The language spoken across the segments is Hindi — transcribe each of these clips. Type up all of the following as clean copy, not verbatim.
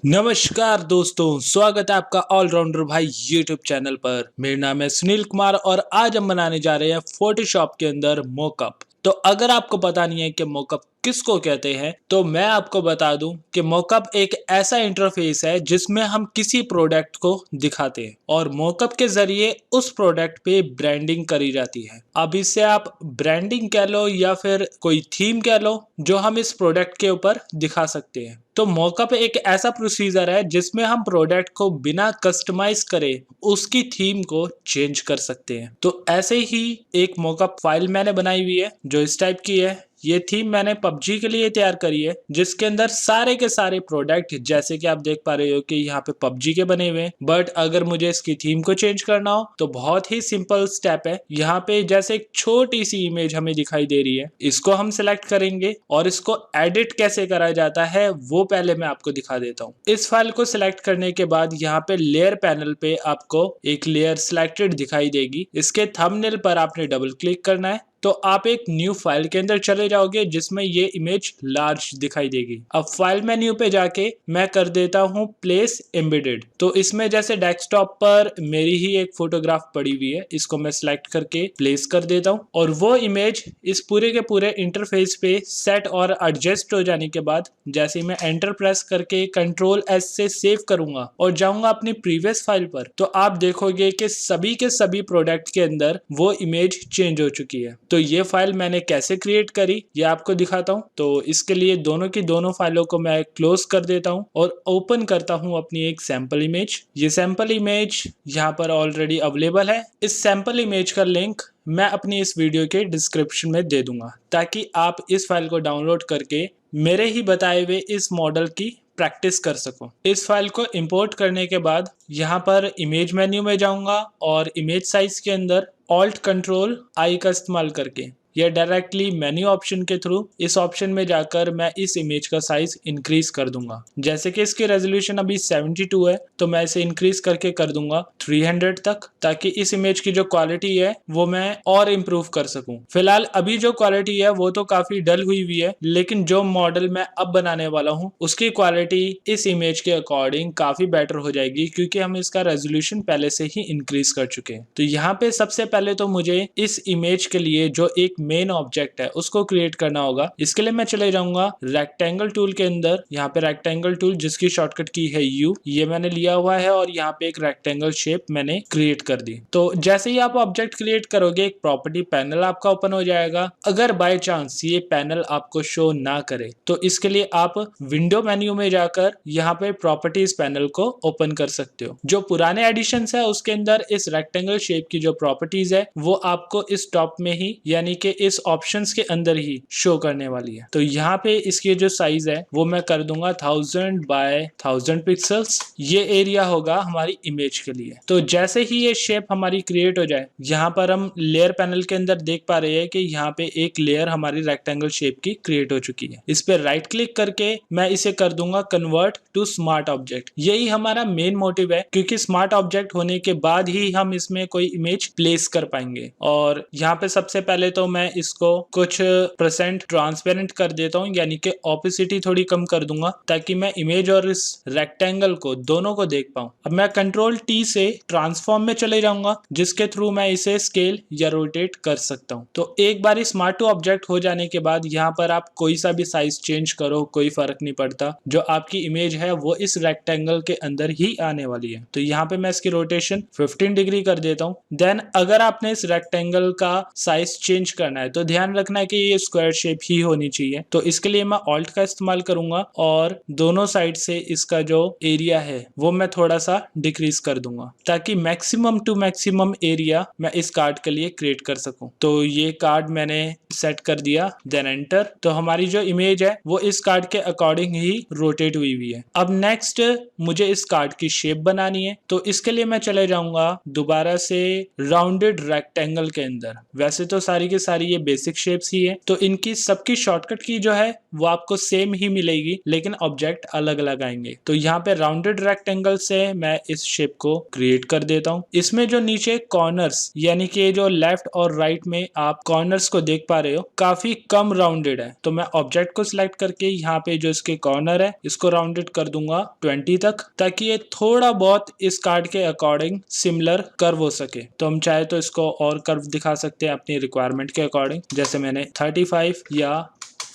नमस्कार दोस्तों, स्वागत है आपका ऑलराउंडर भाई यूट्यूब चैनल पर। मेरा नाम है सुनील कुमार और आज हम बनाने जा रहे हैं फोटोशॉप के अंदर मॉकअप। तो अगर आपको पता नहीं है कि मॉकअप किसको कहते हैं तो मैं आपको बता दूं कि मॉकअप एक ऐसा इंटरफेस है जिसमें हम किसी प्रोडक्ट को दिखाते हैं और मॉकअप के जरिए उस प्रोडक्ट पे ब्रांडिंग करी जाती है। अब इससे आप ब्रांडिंग कह लो या फिर कोई थीम कह लो जो हम इस प्रोडक्ट के ऊपर दिखा सकते हैं। तो मॉकअप एक ऐसा प्रोसीजर है जिसमें हम प्रोडक्ट को बिना कस्टमाइज करे उसकी थीम को चेंज कर सकते हैं। तो ऐसे ही एक मॉकअप फाइल मैंने बनाई हुई है जो इस टाइप की है। ये थीम मैंने पबजी के लिए तैयार करी है जिसके अंदर सारे के सारे प्रोडक्ट जैसे कि आप देख पा रहे हो कि यहाँ पे पबजी के बने हुए हैं। बट अगर मुझे इसकी थीम को चेंज करना हो तो बहुत ही सिंपल स्टेप है। यहाँ पे जैसे एक छोटी सी इमेज हमें दिखाई दे रही है, इसको हम सिलेक्ट करेंगे और इसको एडिट कैसे करा जाता है वो पहले मैं आपको दिखा देता हूँ। इस फाइल को सिलेक्ट करने के बाद यहाँ पे लेयर पैनल पे आपको एक लेयर सिलेक्टेड दिखाई देगी। इसके थंबनेल पर आपने डबल क्लिक करना है तो आप एक न्यू फाइल के अंदर चले जाओगे जिसमें ये इमेज लार्ज दिखाई देगी। अब फाइल मेन्यू पे जाके मैं कर देता हूँ प्लेस एम्बेडेड। तो इसमें जैसे डेस्कटॉप पर मेरी ही एक फोटोग्राफ पड़ी हुई है, इसको मैं सिलेक्ट करके प्लेस कर देता हूँ और वो इमेज इस पूरे के पूरे इंटरफेस पे सेट और एडजस्ट हो जाने के बाद जैसे मैं एंटर प्रेस करके कंट्रोल एस से सेव करूंगा और जाऊंगा अपनी प्रीवियस फाइल पर तो आप देखोगे कि सभी के सभी प्रोडक्ट के अंदर वो इमेज चेंज हो चुकी है। तो ये फाइल मैंने कैसे क्रिएट करी ये आपको दिखाता हूँ। तो इसके लिए दोनों की दोनों फाइलों को मैं क्लोज कर देता हूँ और ओपन करता हूँ अपनी एक सैंपल इमेज। ये सैंपल इमेज यहाँ पर ऑलरेडी अवेलेबल है। इस सैंपल इमेज का लिंक मैं अपनी इस वीडियो के डिस्क्रिप्शन में दे दूंगा ताकि आप इस फाइल को डाउनलोड करके मेरे ही बताए हुए इस मॉडल की प्रैक्टिस कर सको। इस फाइल को इंपोर्ट करने के बाद यहाँ पर इमेज मेन्यू में जाऊंगा और इमेज साइज के अंदर ऑल्ट कंट्रोल आई का इस्तेमाल करके या डायरेक्टली मेन्यू ऑप्शन के थ्रू इस ऑप्शन में जाकर मैं इस इमेज का साइज इंक्रीज कर दूंगा। जैसे कि इसकी रेजोल्यूशन अभी 72 है तो मैं इसे इंक्रीज करके कर दूंगा 300 तक ताकि इस इमेज की जो क्वालिटी है वो मैं और इम्प्रूव कर सकूं। फिलहाल अभी जो क्वालिटी है वो तो काफी डल हुई है लेकिन जो मॉडल मैं अब बनाने वाला हूँ उसकी क्वालिटी इस इमेज के अकॉर्डिंग काफी बेटर हो जाएगी क्योंकि हम इसका रेजोल्यूशन पहले से ही इंक्रीज कर चुके हैं। तो यहाँ पे सबसे पहले तो मुझे इस इमेज के लिए जो एक मेन ऑब्जेक्ट है उसको क्रिएट करना होगा। इसके लिए मैं चले जाऊंगा रेक्टेंगल टूल के अंदर। यहाँ पे रेक्टेंगल टूल जिसकी शॉर्टकट की है यू, ये मैंने लिया हुआ है और यहाँ पे एक रेक्टेंगल शेप मैंने क्रिएट कर दी। तो जैसे ही आप ऑब्जेक्ट क्रिएट करोगे एक प्रॉपर्टी पैनल आपका ओपन हो जाएगा। अगर बाय चांस ये पैनल आपको शो ना करे तो इसके लिए आप विंडो मेन्यू में जाकर यहाँ पे प्रॉपर्टीज पैनल को ओपन कर सकते हो। जो पुराने एडिशंस है उसके अंदर इस रेक्टेंगल शेप की जो प्रॉपर्टीज है वो आपको इस टॉप में ही यानी कि इस ऑप्शंस के अंदर ही शो करने वाली है। तो यहाँ पे इसकी जो साइज है वो मैं कर दूंगा 1000 बाय 1000 पिक्सल्स। ये एरिया होगा हमारी इमेज के लिए। तो जैसे ही ये शेप हमारी क्रिएट हो जाए यहाँ पर हम लेयर पैनल के अंदर देख पा रहे हैं कि यहाँ पे एक लेयर हमारी रेक्टेंगल शेप की क्रिएट हो चुकी है। इस पे राइट क्लिक करके मैं इसे कर दूंगा कन्वर्ट टू स्मार्ट ऑब्जेक्ट। यही हमारा मेन मोटिव है क्योंकि स्मार्ट ऑब्जेक्ट होने के बाद ही हम इसमें कोई इमेज प्लेस कर पाएंगे। और यहाँ पे सबसे पहले तो मैं इसको कुछ % ट्रांसपेरेंट कर देता हूँ यानी कि ऑपेसिटी थोड़ी कम कर दूंगा ताकि मैं इमेज और इस रेक्टेंगल को दोनों को देख पाऊँ। अब मैं कंट्रोल टी से ट्रांसफॉर्म में चले जाऊंगा जिसके थ्रू मैं इसे स्केल या रोटेट कर सकता हूँ। तो एक बार स्मार्ट टू ऑब्जेक्ट हो जाने के बाद यहाँ पर आप कोई सा भी साइज चेंज करो कोई फर्क नहीं पड़ता। जो आपकी इमेज है वो इस रेक्टेंगल के अंदर ही आने वाली है। तो यहाँ पे मैं इसकी रोटेशन 15 डिग्री कर देता हूँ। देन अगर आपने इस रेक्टेंगल का साइज चेंज करना है तो ध्यान रखना है कि ये स्क्वायर शेप ही होनी चाहिए। तो इसके लिए मैं ऑल्ट का इस्तेमाल करूंगा और दोनों साइड से इसका जो एरिया है वो मैं थोड़ा सा डिक्रीज कर दूंगा ताकि मैक्सिमम टू मैक्सिमम एरिया मैं इस कार्ड के लिए क्रिएट कर सकूं। तो ये कार्ड मैंने सेट कर दिया, देन एंटर। तो हमारी जो इमेज है वो इस कार्ड के अकॉर्डिंग ही रोटेट हुई है। अब नेक्स्ट मुझे इस कार्ड की शेप बनानी है तो इसके लिए मैं चले जाऊंगा दोबारा से राउंडेड रेक्टेंगल के अंदर। वैसे तो सारी की सारी ये बेसिक शेप्स ही है, तो इनकी सबकी शॉर्टकट की जो है वो आपको सेम ही मिलेगी, लेकिन ऑब्जेक्ट अलग अलग आएंगे। तो यहाँ पे राउंडेड रेक्टेंगल से मैं इस शेप को क्रिएट कर देता हूँ। इसमें जो नीचे कॉर्नर्स यानी कि जो लेफ्ट और राइट में आप कॉर्नर्स को देख पा रहे हो काफी कम राउंडेड है, तो मैं ऑब्जेक्ट को सिलेक्ट करके यहाँ पे जो इसके कॉर्नर है इसको राउंडेड कर दूंगा 20 तक, ताकि ये थोड़ा बहुत इस कार्ड के अकॉर्डिंग सिमिलर कर्व हो सके। तो हम चाहे तो इसको और कर्व दिखा सकते हैं अपनी रिक्वायरमेंट के अकॉर्डिंग, जैसे मैंने 35 या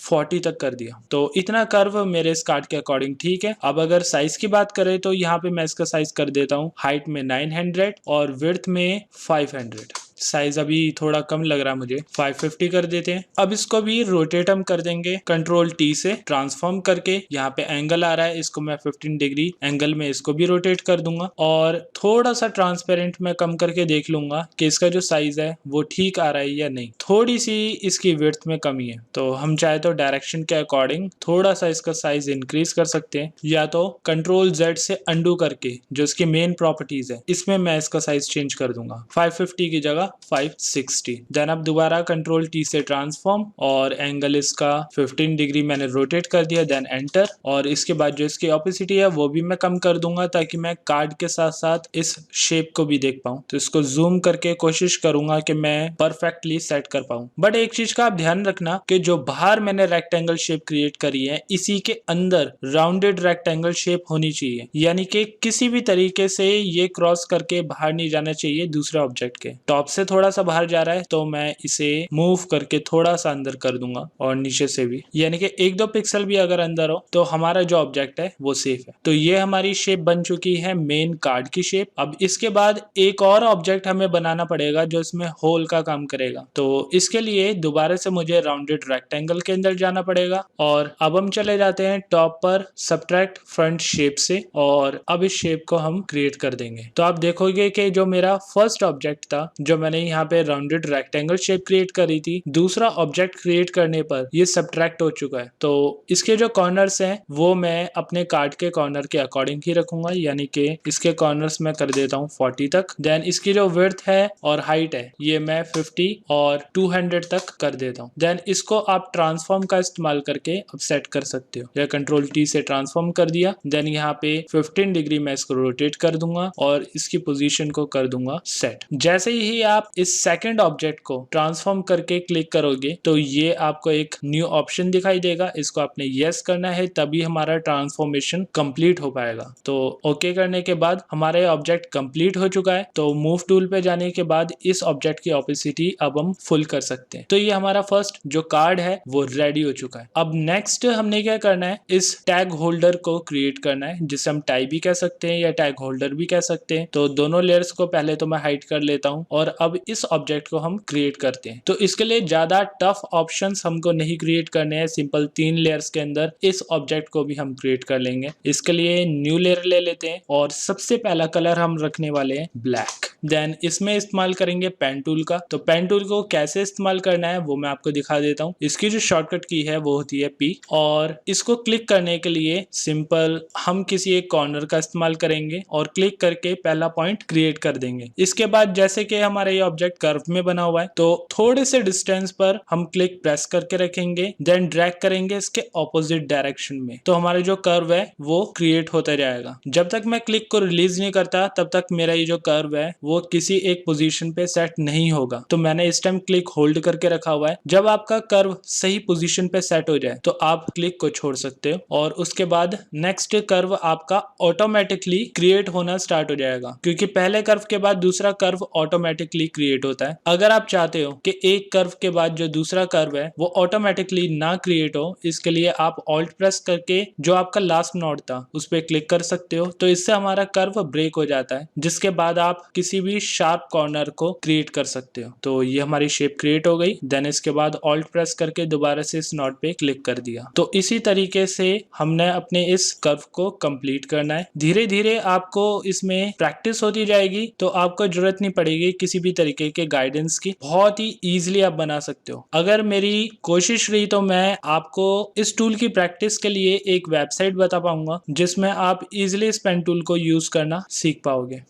40 तक कर दिया। तो इतना कर्व मेरे इस कार्ड के अकॉर्डिंग ठीक है। अब अगर साइज की बात करें तो यहाँ पे मैं इसका साइज कर देता हूँ हाइट में 900 और विड्थ में 500। साइज अभी थोड़ा कम लग रहा है मुझे, 550 कर देते हैं। अब इसको भी रोटेट हम कर देंगे कंट्रोल टी से ट्रांसफॉर्म करके। यहाँ पे एंगल आ रहा है, इसको मैं 15 डिग्री एंगल में इसको भी रोटेट कर दूंगा और थोड़ा सा ट्रांसपेरेंट में कम करके देख लूंगा कि इसका जो साइज है वो ठीक आ रहा है या नहीं। थोड़ी सी इसकी विड्थ में कमी है, तो हम चाहे तो डायरेक्शन के अकॉर्डिंग थोड़ा सा इसका साइज इंक्रीज कर सकते हैं, या तो कंट्रोल जेड से अंडू करके जो इसकी मेन प्रॉपर्टीज है इसमें मैं इसका साइज चेंज कर दूंगा 550 की जगह 560। देन अब दोबारा कंट्रोल टी से ट्रांसफॉर्म और एंगल इसका 15 डिग्री मैंने रोटेट कर दिया, देन एंटर। और इसके बाद जो इसकी ऑपोसिटी है वो भी मैं कम कर दूंगा ताकि मैं कार्ड के साथ साथ इस शेप को भी देख पाऊं। तो इसको जूम करके कोशिश करूंगा कि मैं परफेक्टली सेट कर पाऊं। बट एक चीज का आप ध्यान रखना कि जो बाहर मैंने रेक्टेंगल शेप क्रिएट करी है इसी के अंदर राउंडेड रेक्टेंगल शेप होनी चाहिए, यानी कि किसी भी तरीके से ये क्रॉस करके बाहर नहीं जाना चाहिए दूसरे ऑब्जेक्ट के। टॉप से थोड़ा सा बाहर जा रहा है तो मैं इसे मूव करके थोड़ा सा अंदर कर दूंगा और नीचे से भी, यानी कि 1-2 पिक्सल भी अगर अंदर हो तो हमारा जो ऑब्जेक्ट है वो सेफ है। तो ये हमारी शेप बन चुकी है मेन कार्ड की शेप। अब इसके बाद एक और ऑब्जेक्ट हमें बनाना पड़ेगा जो इसमें होल का काम करेगा। तो इसके लिए दोबारा से मुझे राउंडेड रेक्टेंगल के अंदर जाना पड़ेगा और अब हम चले जाते हैं टॉप पर सब्ट्रैक्ट फ्रंट शेप से और अब इस शेप को हम क्रिएट कर देंगे। तो आप देखोगे कि जो मेरा फर्स्ट ऑब्जेक्ट था जो मैंने यहाँ पे राउंडेड रेक्टेंगल शेप क्रिएट करी थी, दूसरा ऑब्जेक्ट क्रिएट करने पर ये सब्ट्रैक्ट हो चुका है। तो इसके जो कॉर्नर्स हैं वो मैं अपने कार्ड के कॉर्नर के अकॉर्डिंग ही रखूंगा, यानी कि इसके कॉर्नर्स मैं कर देता हूँ 40 तक। देन इसकी जो विड्थ है और हाइट है ये मैं 50 और 200 तक कर देता हूँ। देन इसको आप ट्रांसफॉर्म का इस्तेमाल करके अब सेट कर सकते हो, या कंट्रोल टी से ट्रांसफॉर्म कर दिया। देन यहाँ पे 15 डिग्री मैं इसको रोटेट कर दूंगा और इसकी पोजीशन को कर दूंगा सेट। जैसे ही आप इस सेकंड ऑब्जेक्ट को ट्रांसफॉर्म करके क्लिक करोगे तो ये आपको एक न्यू ऑप्शन दिखाई देगा, इसको आपने यस करना है तभी हमारा ट्रांसफॉर्मेशन कंप्लीट हो पाएगा। तो ओके करने के बाद हमारा ऑब्जेक्ट कंप्लीट हो चुका है। तो मूव टूल पे जाने के बाद इस ऑब्जेक्ट की ऑपोसिटी अब हम फुल कर सकते हैं। तो ये हमारा फर्स्ट जो कार्ड है वो रेडी हो चुका है। अब नेक्स्ट हमने क्या करना है, इस टैग होल्डर को क्रिएट करना है, जिसे हम टाई भी कह सकते हैं या टैग होल्डर भी कह सकते हैं। तो दोनों लेयर्स को पहले तो मैं हाइड कर लेता हूं और अब इस ऑब्जेक्ट को हम क्रिएट करते हैं। तो इसके लिए ज्यादा टफ ऑप्शंस हमको नहीं क्रिएट करने हैं, सिंपल 3 लेयर्स के अंदर इस ऑब्जेक्ट को भी हम क्रिएट कर लेंगे। इसके लिए न्यू लेयर ले लेते हैं और सबसे पहला कलर हम रखने वाले हैं ब्लैक। देन इसमें इस्तेमाल करेंगे पेन टूल का। तो पेन टूल को कैसे इस्तेमाल करना है वो मैं आपको दिखा देता हूँ। इसकी जो शॉर्टकट की है वो होती है P, और इसको क्लिक करने के लिए सिंपल हम किसी एक कॉर्नर का इस्तेमाल करेंगे और क्लिक करके पहला पॉइंट क्रिएट कर देंगे। इसके बाद जैसे कि हमारा ये ऑब्जेक्ट कर्व में बना हुआ है तो थोड़े से डिस्टेंस पर हम क्लिक प्रेस करके रखेंगे, देन ड्रैग करेंगे इसके ऑपोजिट डायरेक्शन में। तो हमारा जो कर्व है वो क्रिएट होता जाएगा। जब तक मैं क्लिक को रिलीज नहीं करता तब तक मेरा ये जो कर्व है वो किसी एक पोजीशन पे सेट नहीं होगा। तो मैंने इस टाइम क्लिक होल्ड करके रखा हुआ है। जब आपका कर्व सही पोजीशन पे सेट हो जाए तो आप क्लिक को छोड़ सकते हो और उसके बाद नेक्स्ट कर्व आपका ऑटोमेटिकली क्रिएट होना स्टार्ट हो जाएगा, क्योंकि पहले कर्व के बाद दूसरा कर्व ऑटोमेटिकली क्रिएट होता है। अगर आप चाहते हो कि एक कर्व के बाद जो दूसरा कर्व है वो ऑटोमेटिकली ना क्रिएट हो, इसके लिए आप ऑल्ट प्रेस करके जो आपका लास्ट नोड था उस पर क्लिक कर सकते हो। तो इससे हमारा कर्व ब्रेक हो जाता है, जिसके बाद आप किसी भी शार्प कॉर्नर को क्रिएट कर सकते हो। तो ये हमारी शेप क्रिएट हो गई। देन इसके बाद ऑल्ट प्रेस करके दोबारा से इस नोड पे क्लिक कर दिया। तो इसी तरीके से हमने अपने इस कर्व को कंप्लीट करना है। धीरे धीरे आपको इसमें प्रैक्टिस होती जाएगी तो आपको जरूरत नहीं पड़ेगी किसी भी तरीके के गाइडेंस की, बहुत ही इजीली आप बना सकते हो। अगर मेरी कोशिश रही तो मैं आपको इस टूल की प्रैक्टिस के लिए एक वेबसाइट बता पाऊंगा जिसमें आप इजीली इस पेन टूल को यूज करना सीख पाओगे।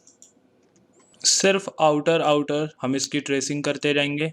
सिर्फ आउटर हम इसकी ट्रेसिंग करते रहेंगे।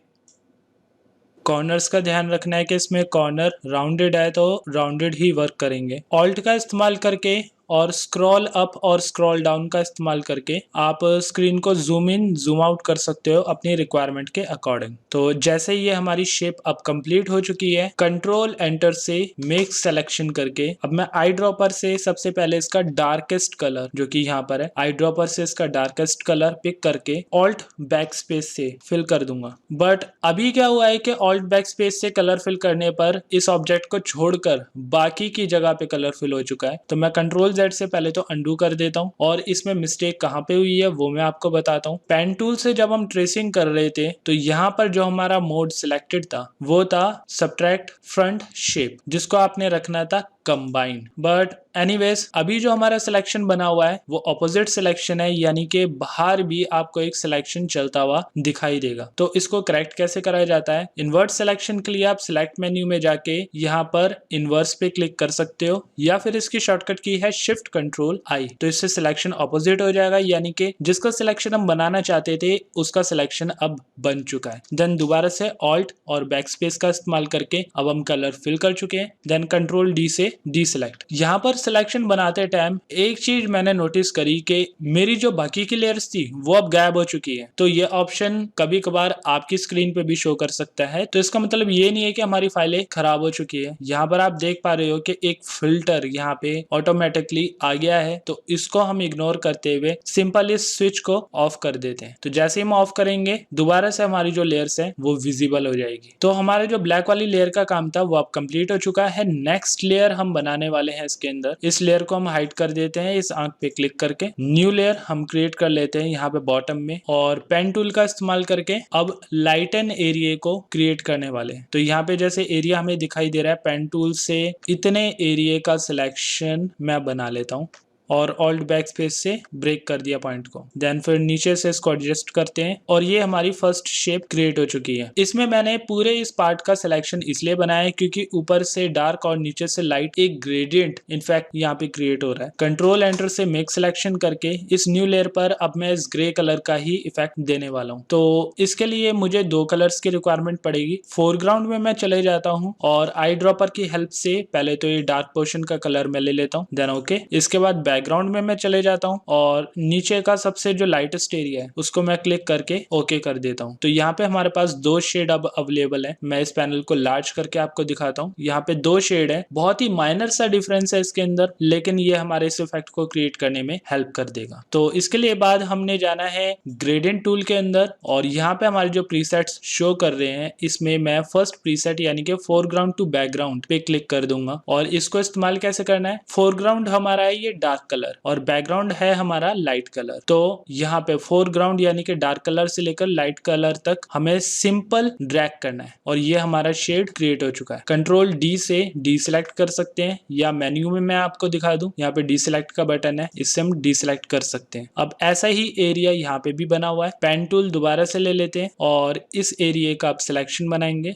कॉर्नर्स का ध्यान रखना है कि इसमें कॉर्नर राउंडेड है तो राउंडेड ही वर्क करेंगे। ऑल्ट का इस्तेमाल करके और स्क्रॉल अप और स्क्रॉल डाउन का इस्तेमाल करके आप स्क्रीन को जूम इन जूम आउट कर सकते हो अपनी रिक्वायरमेंट के अकॉर्डिंग। तो जैसे ये हमारी शेप अब कंप्लीट हो चुकी है, कंट्रोल एंटर से मेक सिलेक्शन करके अब मैं आई ड्रॉपर से सबसे पहले इसका डार्केस्ट कलर जो कि यहाँ पर है, आई ड्रॉपर से इसका डार्केस्ट कलर पिक करके ऑल्ट बैक स्पेस से फिल कर दूंगा। बट अभी क्या हुआ है कि ऑल्ट बैक स्पेस से कलर फिल करने पर इस ऑब्जेक्ट को छोड़कर बाकी की जगह पे कलर फिल हो चुका है। तो मैं कंट्रोल जेड से पहले तो अंडू कर देता हूँ और इसमें मिस्टेक कहाँ पे हुई है वो मैं आपको बताता हूँ। पेन टूल से जब हम ट्रेसिंग कर रहे थे तो यहाँ पर जो हमारा मोड सिलेक्टेड था वो था सबट्रैक्ट फ्रंट शेप, जिसको आपने रखना था कंबाइंड। बट एनीवेज अभी जो हमारा सिलेक्शन बना हुआ है वो ऑपोजिट सिलेक्शन है, यानी कि बाहर भी आपको एक सिलेक्शन चलता हुआ दिखाई देगा। तो इसको करेक्ट कैसे कराया जाता है? इन्वर्ट सिलेक्शन के लिए आप सिलेक्ट मेन्यू में जाके यहाँ पर इन्वर्स पे क्लिक कर सकते हो या फिर इसकी शॉर्टकट की है शिफ्ट कंट्रोल आई। तो इससे सिलेक्शन ऑपोजिट हो जाएगा, यानी कि जिसका सिलेक्शन हम बनाना चाहते थे उसका सिलेक्शन अब बन चुका है। देन दोबारा से ऑल्ट और बैक स्पेस का इस्तेमाल करके अब हम कलर फिल कर चुके हैं। देन कंट्रोल डी से डी सिलेक्ट। यहाँ पर सिलेक्शन बनाते टाइम एक चीज मैंने नोटिस करी कि मेरी जो बाकी की लेयर्स थी वो अब गायब हो चुकी है। तो ये ऑप्शन कभी कभार आपकी स्क्रीन पे भी शो कर सकता है। तो इसका मतलब ये नहीं है कि हमारी फाइलें खराब हो चुकी है। यहाँ पर आप देख पा रहे हो कि एक फिल्टर यहाँ पे ऑटोमेटिकली आ गया है, तो इसको हम इग्नोर करते हुए सिंपल इस स्विच को ऑफ कर देते हैं। तो जैसे हम ऑफ करेंगे दोबारा से हमारी जो लेयर्स है वो विजिबल हो जाएगी। तो हमारे जो ब्लैक वाली लेयर का काम था वो अब कंप्लीट हो चुका है। नेक्स्ट लेयर हम बनाने वाले हैं इसके अंदर। इस लेयर को हम हाइड कर देते हैं इस आंख पे क्लिक करके। न्यू लेयर हम क्रिएट कर लेते हैं यहाँ पे बॉटम में और पेन टूल का इस्तेमाल करके अब लाइटन एरिया को क्रिएट करने वाले हैं। तो यहाँ पे जैसे एरिया हमें दिखाई दे रहा है, पेन टूल से इतने एरिया का सिलेक्शन मैं बना लेता हूँ और ऑल्ट बैक स्पेस से ब्रेक कर दिया पॉइंट को। देन फिर नीचे से इसको एडजस्ट करते हैं और ये हमारी फर्स्ट शेप क्रिएट हो चुकी है। इसमें मैंने पूरे इस पार्ट का सिलेक्शन इसलिए बनाया है क्योंकि ऊपर से डार्क और नीचे से लाइट एक ग्रेडियंट इनफैक्ट यहाँ पे क्रिएट हो रहा है। कंट्रोल एंटर से मेक सिलेक्शन करके इस न्यू लेयर पर अब मैं इस ग्रे कलर का ही इफेक्ट देने वाला हूँ। तो इसके लिए मुझे दो कलर्स की रिक्वायरमेंट पड़ेगी। फोरग्राउंड में मैं चले जाता हूँ और आई ड्रॉपर की हेल्प से पहले तो ये डार्क पोर्शन का कलर मैं ले लेता हूँ। देन ओके, इसके बाद बैकग्राउंड में मैं चले जाता हूँ और नीचे का सबसे जो लाइटेस्ट एरिया है उसको मैं क्लिक करके ओके कर देता हूँ। तो यहाँ पे हमारे पास दो शेड अब अवेलेबल है। मैं इस पैनल को लार्ज करके आपको दिखाता हूँ। यहाँ पे दो शेड है, बहुत ही माइनर सा डिफरेंस है इसके अंदर, लेकिन ये हमारे इस इफेक्ट को क्रिएट करने में हेल्प कर देगा। तो इसके लिए बाद हमने जाना है ग्रेडियंट टूल के अंदर और यहाँ पे हमारे जो प्रीसेट्स शो कर रहे हैं इसमें मैं फर्स्ट प्रीसेट यानी कि फोरग्राउंड टू बैकग्राउंड पे क्लिक कर दूंगा। और इसको इस्तेमाल कैसे करना है? फोरग्राउंड हमारा है ये डार्क कलर और बैकग्राउंड है हमारा लाइट कलर। तो यहाँ पे फोरग्राउंड यानी कि डार्क कलर से लेकर लाइट कलर तक हमें सिंपल ड्रैग करना है और ये हमारा शेड क्रिएट हो चुका है। कंट्रोल डी से डी सिलेक्ट कर सकते हैं या मेन्यू में मैं आपको दिखा दूं, यहाँ पे डी सिलेक्ट का बटन है, इससे हम डी सिलेक्ट कर सकते हैं। अब ऐसा ही एरिया यहाँ पे भी बना हुआ है। पेन टूल दोबारा से ले लेते हैं और इस एरिया का आप सिलेक्शन बनाएंगे,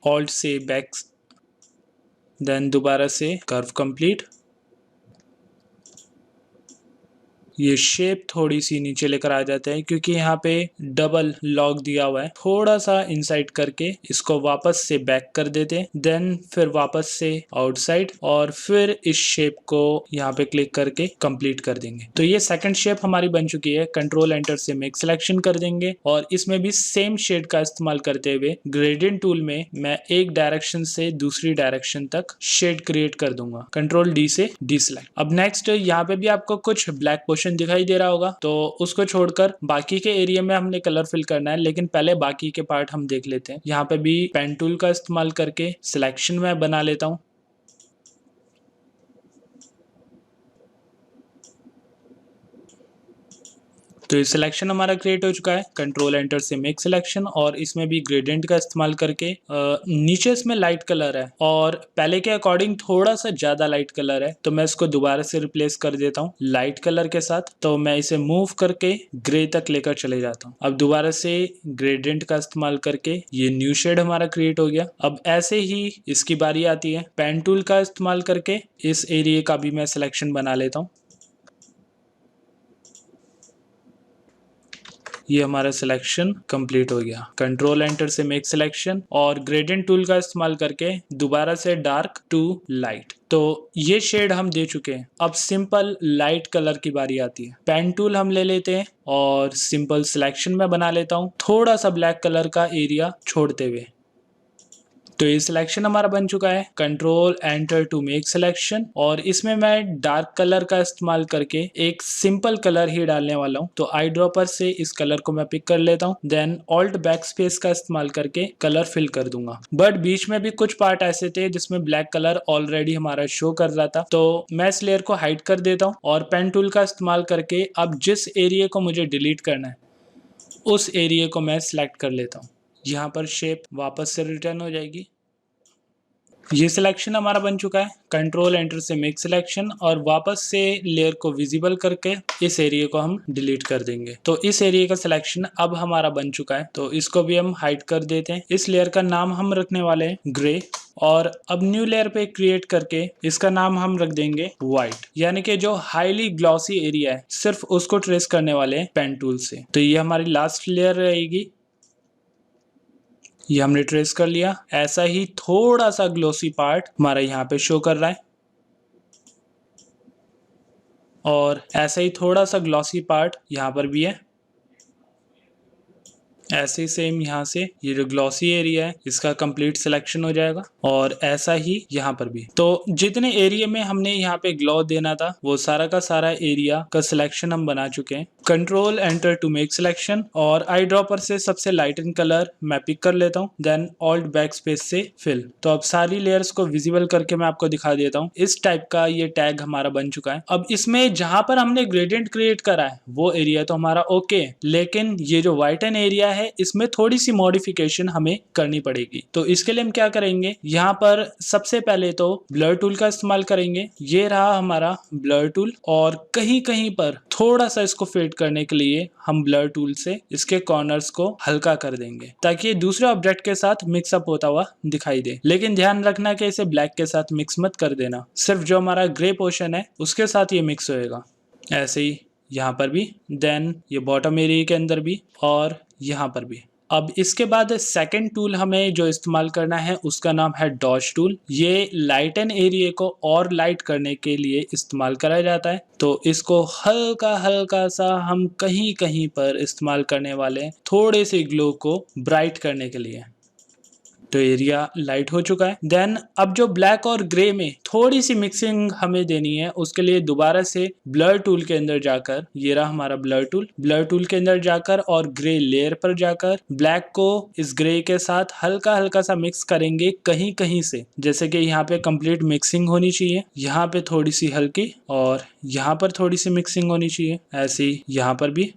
ऑल्ट से बैक, देन दोबारा से कर्व कंप्लीट। ये शेप थोड़ी सी नीचे लेकर आ जाते हैं क्योंकि यहाँ पे डबल लॉक दिया हुआ है। थोड़ा सा इनसाइड करके इसको वापस से बैक कर देते हैं, देन फिर वापस से आउटसाइड और फिर इस शेप को यहाँ पे क्लिक करके कंप्लीट कर देंगे। तो ये सेकंड शेप हमारी बन चुकी है। कंट्रोल एंटर से मेक सिलेक्शन कर देंगे और इसमें भी सेम शेड का इस्तेमाल करते हुए ग्रेडियंट टूल में मैं एक डायरेक्शन से दूसरी डायरेक्शन तक शेड क्रिएट कर दूंगा। कंट्रोल डी से डी सिलेक्ट। अब नेक्स्ट यहाँ पे भी आपको कुछ ब्लैक पोर्शन दिखाई दे रहा होगा, तो उसको छोड़कर बाकी के एरिया में हमने कलर फिल करना है, लेकिन पहले बाकी के पार्ट हम देख लेते हैं। यहाँ पे भी पेन टूल का इस्तेमाल करके सिलेक्शन में बना लेता हूँ। तो ये सिलेक्शन हमारा क्रिएट हो चुका है। कंट्रोल एंटर से मेक सिलेक्शन और इसमें भी ग्रेडियंट का इस्तेमाल करके नीचे इसमें लाइट कलर है और पहले के अकॉर्डिंग थोड़ा सा ज्यादा लाइट कलर है, तो मैं इसको दोबारा से रिप्लेस कर देता हूँ लाइट कलर के साथ। तो मैं इसे मूव करके ग्रे तक लेकर चले जाता हूँ। अब दोबारा से ग्रेडियंट का इस्तेमाल करके ये न्यू शेड हमारा क्रिएट हो गया। अब ऐसे ही इसकी बारी आती है, पेन टूल का इस्तेमाल करके इस एरिया का भी मैं सिलेक्शन बना लेता हूँ। ये हमारा सिलेक्शन कंप्लीट हो गया। कंट्रोल एंटर से मेक सिलेक्शन और ग्रेडियंट टूल का इस्तेमाल करके दोबारा से डार्क टू लाइट। तो ये शेड हम दे चुके हैं। अब सिंपल लाइट कलर की बारी आती है। पेन टूल हम ले लेते हैं और सिंपल सिलेक्शन में बना लेता हूँ, थोड़ा सा ब्लैक कलर का एरिया छोड़ते हुए। तो ये सिलेक्शन हमारा बन चुका है। Control enter to make selection और इसमें मैं डार्क कलर का इस्तेमाल करके एक सिंपल कलर ही डालने वाला हूँ। तो आई ड्रॉपर से इस कलर को मैं पिक कर लेता हूँ, देन ऑल्ट बैक स्पेस का इस्तेमाल करके कलर फिल कर दूंगा। बट बीच में भी कुछ पार्ट ऐसे थे जिसमें ब्लैक कलर ऑलरेडी हमारा शो कर रहा था, तो मैं इस लेयर को हाइड कर देता हूँ और पेन टूल का इस्तेमाल करके अब जिस एरिया को मुझे डिलीट करना है उस एरिया को मैं सिलेक्ट कर लेता हूँ। यहाँ पर शेप वापस से रिटर्न हो जाएगी। ये सिलेक्शन हमारा बन चुका है। कंट्रोल एंटर से मेक सिलेक्शन और वापस से लेयर को विजिबल करके इस एरिया को हम डिलीट कर देंगे। तो इस एरिया का सिलेक्शन अब हमारा बन चुका है, तो इसको भी हम हाइड कर देते हैं। इस लेयर का नाम हम रखने वाले हैं ग्रे और अब न्यू लेयर पे क्रिएट करके इसका नाम हम रख देंगे व्हाइट, यानी कि जो हाईली ग्लॉसी एरिया है सिर्फ उसको ट्रेस करने वाले हैं पेन टूल से। तो ये हमारी लास्ट लेयर रहेगी। ये हमने ट्रेस कर लिया। ऐसा ही थोड़ा सा ग्लोसी पार्ट हमारा यहाँ पे शो कर रहा है और ऐसा ही थोड़ा सा ग्लॉसी पार्ट यहाँ पर भी है। ऐसे ही सेम यहाँ से ये जो ग्लॉसी एरिया है इसका कंप्लीट सिलेक्शन हो जाएगा और ऐसा ही यहाँ पर भी। तो जितने एरिया में हमने यहाँ पे ग्लो देना था वो सारा का सारा एरिया का सिलेक्शन हम बना चुके हैं। Control enter to make selection और आई ड्रॉपर से सबसे लाइटन कलर मैं पिक कर लेता हूँ, देन ऑल्ट बैक स्पेस से फिल। तो अब सारी लेयर्स को विजिबल करके मैं आपको दिखा देता हूँ। इस टाइप का ये टैग हमारा बन चुका है। अब इसमें जहां पर हमने ग्रेडियंट क्रिएट करा है वो एरिया तो हमारा ओके है, लेकिन ये जो वाइटन एरिया है इसमें थोड़ी सी मॉडिफिकेशन हमें करनी पड़ेगी। तो इसके लिए हम क्या करेंगे, यहाँ पर सबसे पहले तो ब्लर टूल का इस्तेमाल करेंगे। ये रहा हमारा ब्लर टूल और कहीं कहीं पर थोड़ा सा इसको फेड करने के लिए हम ब्लर टूल से इसके कॉर्नर्स को हल्का कर देंगे ताकि ये दूसरे ऑब्जेक्ट के साथ मिक्सअप होता हुआ दिखाई दे। लेकिन ध्यान रखना कि इसे ब्लैक के साथ मिक्स मत कर देना, सिर्फ जो हमारा ग्रे पोर्शन है उसके साथ ये मिक्स होएगा। ऐसे ही यहाँ पर भी, देन ये बॉटम एरिया के अंदर भी और यहाँ पर भी। अब इसके बाद सेकंड टूल हमें जो इस्तेमाल करना है उसका नाम है डॉज टूल। ये लाइटन एरिया को और लाइट करने के लिए इस्तेमाल करा जाता है। तो इसको हल्का हल्का सा हम कहीं कहीं पर इस्तेमाल करने वाले हैं थोड़े से ग्लो को ब्राइट करने के लिए। तो एरिया लाइट हो चुका है। देन अब जो ब्लैक और ग्रे में थोड़ी सी मिक्सिंग हमें देनी है उसके लिए दोबारा से ब्लर टूल के अंदर जाकर, ये रहा हमारा ब्लर टूल के अंदर जाकर और ग्रे लेयर पर जाकर ब्लैक को इस ग्रे के साथ हल्का हल्का सा मिक्स करेंगे कहीं कहीं से। जैसे कि यहाँ पे कंप्लीट मिक्सिंग होनी चाहिए, यहाँ पे थोड़ी सी हल्की और यहाँ पर थोड़ी सी मिक्सिंग होनी चाहिए, ऐसे ही यहाँ पर भी।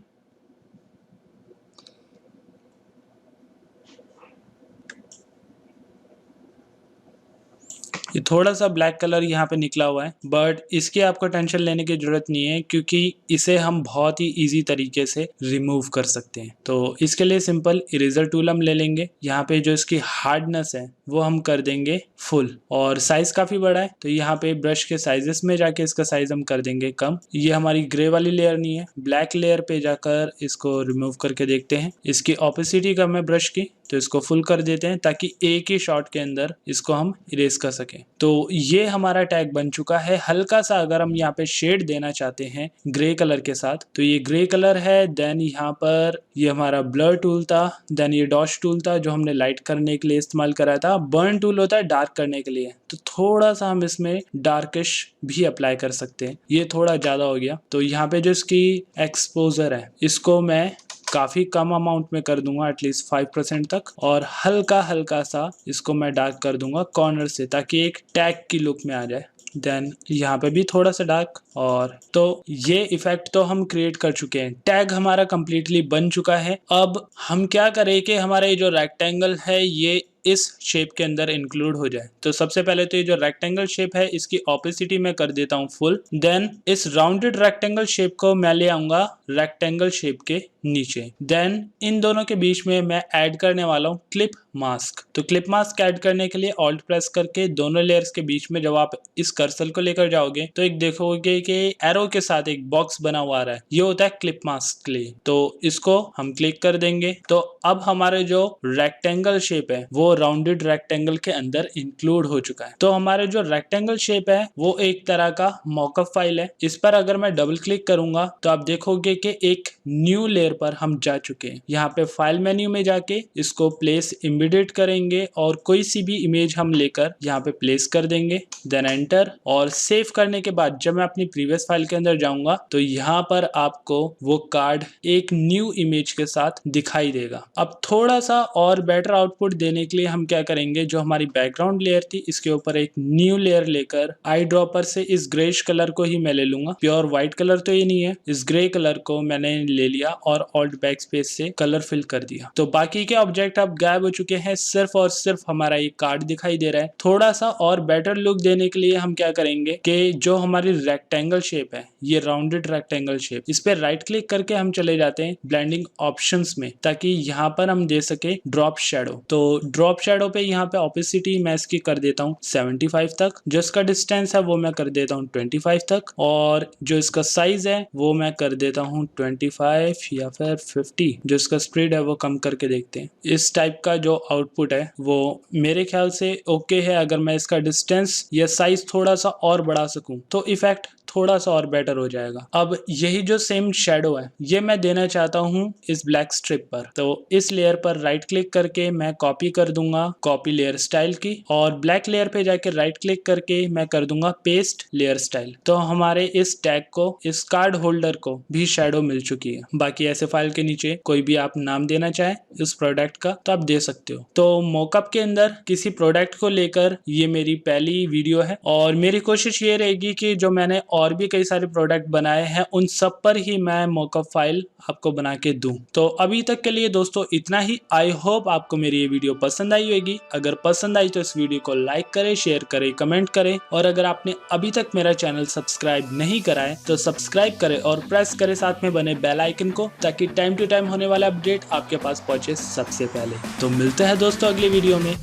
ये थोड़ा सा ब्लैक कलर यहाँ पे निकला हुआ है बट इसकी आपको टेंशन लेने की जरूरत नहीं है क्योंकि इसे हम बहुत ही इजी तरीके से रिमूव कर सकते हैं। तो इसके लिए सिंपल इरेजर टूल हम ले लेंगे। यहाँ पे जो इसकी हार्डनेस है वो हम कर देंगे फुल और साइज काफी बड़ा है तो यहाँ पे ब्रश के साइजेस में जाके इसका साइज हम कर देंगे कम। ये हमारी ग्रे वाली लेयर नहीं है, ब्लैक लेयर पे जाकर इसको रिमूव करके देखते हैं। इसकी ऑपोसिटी कम है ब्रश की तो इसको फुल कर देते हैं ताकि एक ही शॉट के अंदर इसको हम इरेज कर सकें। तो ये हमारा टैग बन चुका है। हल्का सा अगर हम यहाँ पे शेड देना चाहते हैं ग्रे कलर के साथ तो ये ग्रे कलर है। देन यहाँ पर ये हमारा ब्लर टूल था, देन ये डॉज टूल था जो हमने लाइट करने के लिए इस्तेमाल करा था। बर्न टूल होता है डार्क करने के लिए, तो थोड़ा सा हम इसमें डार्किश भी अप्लाई कर सकते हैं। ये थोड़ा ज्यादा हो गया तो यहाँ पे जो इसकी एक्सपोजर है इसको मैं काफी कम अमाउंट में कर दूंगा, एटलीस्ट 5% तक, और हल्का हल्का सा इसको मैं डार्क कर दूंगा कॉर्नर से ताकि एक टैग की लुक में आ जाए। देन यहाँ पे भी थोड़ा सा डार्क और तो ये इफेक्ट तो हम क्रिएट कर चुके हैं। टैग हमारा कंप्लीटली बन चुका है। अब हम क्या करें कि हमारा ये जो रेक्टेंगल है ये इस शेप के अंदर इंक्लूड हो जाए। तो सबसे पहले तो ये जो रेक्टेंगल शेप है इसकी ऑपोसिटी में कर देता हूँ फुल। देन इस राउंडेड रेक्टेंगल शेप को मैं ले आऊंगा रेक्टेंगल शेप के नीचे। देन इन दोनों के बीच में मैं ऐड करने वाला हूँ क्लिप मास्क। तो क्लिप मास्क ऐड करने के लिए ऑल्ट प्रेस करके दोनों लेयर्स के बीच में जब आप इस कर्सर को लेकर जाओगे तो एक देखोगे कि एरो के साथ एक बॉक्स बना हुआ आ रहा है, ये होता है क्लिप मास्क के लिए। तो इसको हम क्लिक कर देंगे तो अब हमारे जो रेक्टेंगल शेप है वो राउंडेड रेक्टेंगल के अंदर इंक्लूड हो चुका है। तो हमारे जो रेक्टेंगल शेप है वो एक तरह का मॉकअप फाइल है। इस पर अगर मैं डबल क्लिक करूंगा तो आप देखोगे कि एक न्यू लेयर पर हम जा चुके हैं। यहाँ पे फाइल मेन्यू में जाके इसको प्लेस एम्बेडेड करेंगे और कोई सी भी इमेज हम लेकर यहाँ पे प्लेस कर देंगे। देन एंटर, और सेव करने के बाद जब मैं अपनी प्रीवियस फाइल के अंदर जाऊंगा तो यहाँ पर आपको वो कार्ड एक न्यू इमेज के साथ दिखाई देगा। अब थोड़ा सा और बेटर आउटपुट देने के लिए हम क्या करेंगे, जो हमारी बैकग्राउंड लेयर थी इसके ऊपर एक न्यू लेयर लेकर आई ड्रॉपर से इस ग्रेइश कलर को ही मैं ले लूंगा। प्योर व्हाइट कलर तो ये नहीं है, इस ग्रे कलर को मैंने ले लिया और ऑल्ट बैक स्पेस से कलर फिल कर दिया। तो बाकी के ऑब्जेक्ट अब गायब हो चुके हैं, सिर्फ और सिर्फ हमारा ये कार्ड दिखाई दे रहा है। थोड़ा सा और बेटर लुक देने के लिए हम क्या करेंगे कि जो हमारी रेक्टेंगल शेप है, ये राउंडेड रेक्टेंगल शेप, इस पे राइट क्लिक करके हम चले जाते हैं ब्लेंडिंग ऑप्शंस में, ताकि यहाँ पर हम दे सके ड्रॉप शैडो। तो ड्रॉप शैडो पे यहाँ पे ऑपेसिटी मैं इसकी कर देता हूँ 75 तक, जो इसका डिस्टेंस है वो मैं कर देता हूँ 25 तक, और जो इसका साइज है वो मैं कर देता हूँ 25 या फिर 50। जो इसका स्प्रेड है वो कम करके देखते हैं। इस टाइप का जो आउटपुट है वो मेरे ख्याल से ओके है। अगर मैं इसका डिस्टेंस या साइज थोड़ा सा और बढ़ा सकूं तो इफेक्ट थोड़ा सा और बेटर हो जाएगा। अब यही जो सेम शेडो है ये मैं देना चाहता हूँ इस ब्लैक स्ट्रिप पर। तो इस लेयर पर राइट क्लिक करके मैं कॉपी कर दूंगा कॉपी लेयर स्टाइल की, और ब्लैक लेयर पे जाके राइट क्लिक करके मैं कर दूंगा पेस्ट लेयर स्टाइल। तो हमारे इस टैग को, इस कार्ड होल्डर को भी शेडो मिल चुकी है। बाकी ऐसे फाइल के नीचे कोई भी आप नाम देना चाहे इस प्रोडक्ट का तो आप दे सकते हो। तो मॉकअप के अंदर किसी प्रोडक्ट को लेकर ये मेरी पहली वीडियो है, और मेरी कोशिश ये रहेगी कि जो मैंने और भी कई सारे प्रोडक्ट बनाए हैं उन सब पर ही मैं मॉकअप फाइल आपको बना के दूं। तो अभी तक के लिए दोस्तों इतना ही। आई होप आपको मेरी ये वीडियो पसंद आई होगी। अगर पसंद आई तो इस वीडियो को लाइक करें, शेयर करें, कमेंट करें, और अगर आपने अभी तक मेरा चैनल सब्सक्राइब नहीं करा है तो सब्सक्राइब करें और प्रेस करें साथ में बने बेल आइकन को, ताकि टाइम टू टाइम होने वाला अपडेट आपके पास पहुंचे सबसे पहले। तो मिलते हैं दोस्तों अगली वीडियो में।